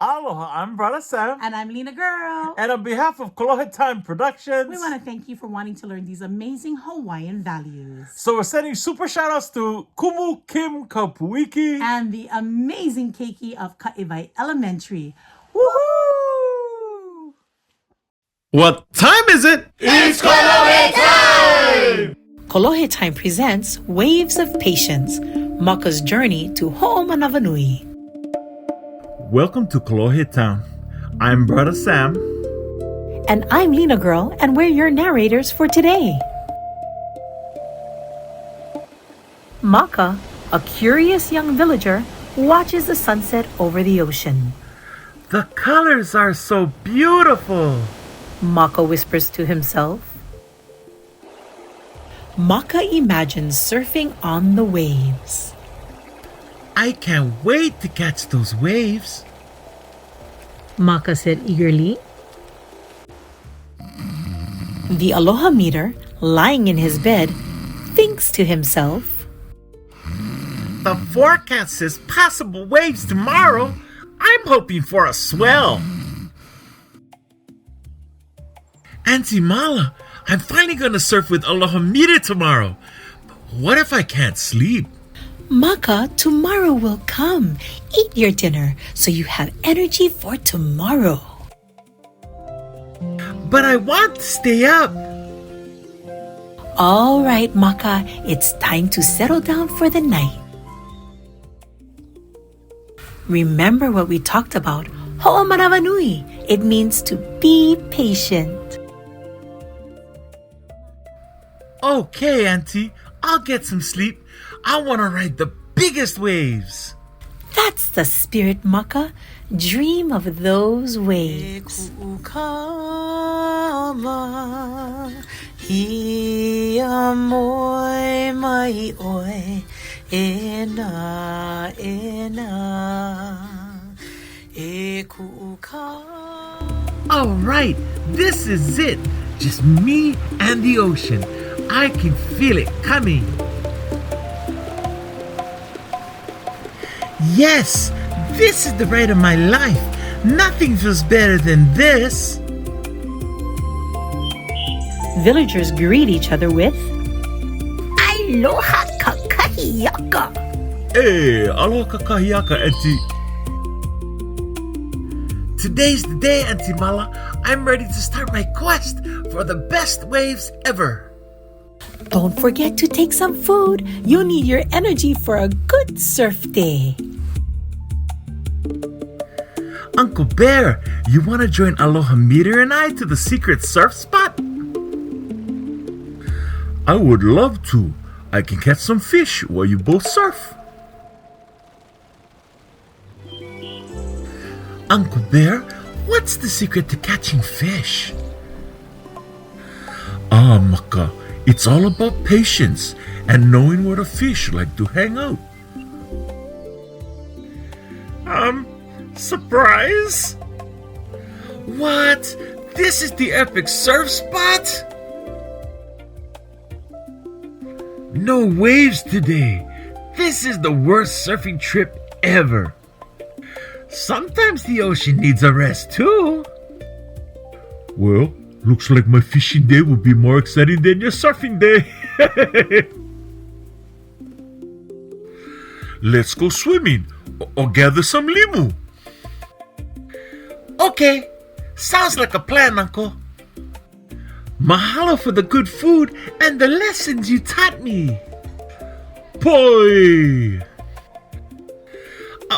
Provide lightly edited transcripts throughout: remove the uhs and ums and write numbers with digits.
Aloha, I'm Brother Sam. And I'm Lina Girl. And on behalf of Kolohe Time Productions, we want to thank you for wanting to learn these amazing Hawaiian values. So we're sending super shout-outs to Kumu Kim Kapuiki and the amazing Keiki of Kaewai Elementary. Woohoo! What time is it? It's Kolohe Time! Kolohe Time presents Waves of Patience, Maka's journey to Ho'omanawanui. Welcome to Kolohe Town. I'm Brother Sam. And I'm Lina Girl, and we're your narrators for today. Maka, a curious young villager, watches the sunset over the ocean. The colors are so beautiful, Maka whispers to himself. Maka imagines surfing on the waves. I can't wait to catch those waves, Maka said eagerly. The aloha meter, lying in his bed, thinks to himself. The forecast says possible waves tomorrow. I'm hoping for a swell. Auntie Mala, I'm finally going to surf with Aloha Meter tomorrow. But what if I can't sleep? Maka, tomorrow will come. Eat your dinner so you have energy for tomorrow. But I want to stay up. All right, Maka, it's time to settle down for the night. Remember what we talked about. Ho'omanawanui. It means to be patient. Okay, Auntie, I'll get some sleep. I want to ride the biggest waves. That's the spirit, Maka. Dream of those waves. All right, this is it. Just me and the ocean. I can feel it coming. Yes, this is the ride of my life. Nothing feels better than this. Villagers greet each other with Aloha kakahiyaka. Hey, aloha kakahiyaka, Auntie. Today's the day, Auntie Mala. I'm ready to start my quest for the best waves ever. Don't forget to take some food. You'll need your energy for a good surf day. Uncle Bear, you want to join Aloha Meter and I to the secret surf spot? I would love to. I can catch some fish while you both surf. Uncle Bear, what's the secret to catching fish? Maka, it's all about patience and knowing where the fish like to hang out. Surprise? What? This is the epic surf spot? No waves today. This is the worst surfing trip ever. Sometimes the ocean needs a rest too. Well, looks like my fishing day will be more exciting than your surfing day. Let's go swimming or gather some limu. Okay, sounds like a plan, Uncle. Mahalo for the good food and the lessons you taught me. Poi!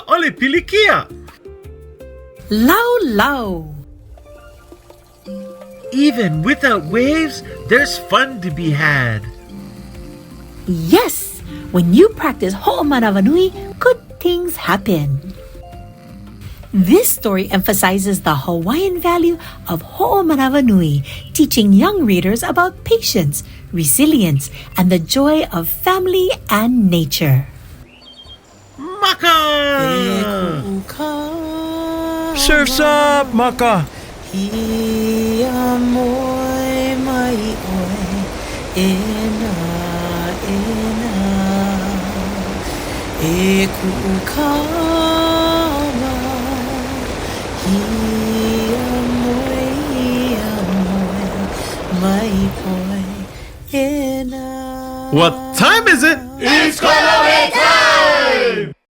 Ole pilikia! Lau lau. Even without waves, there's fun to be had. Yes, when you practice Ho'omanawanui, good things happen. This story emphasizes the Hawaiian value of Ho'omanawanui, teaching young readers about patience, resilience, and the joy of family and nature. Maka! Surf's up, Maka! What time is it? It's Kolohe Time!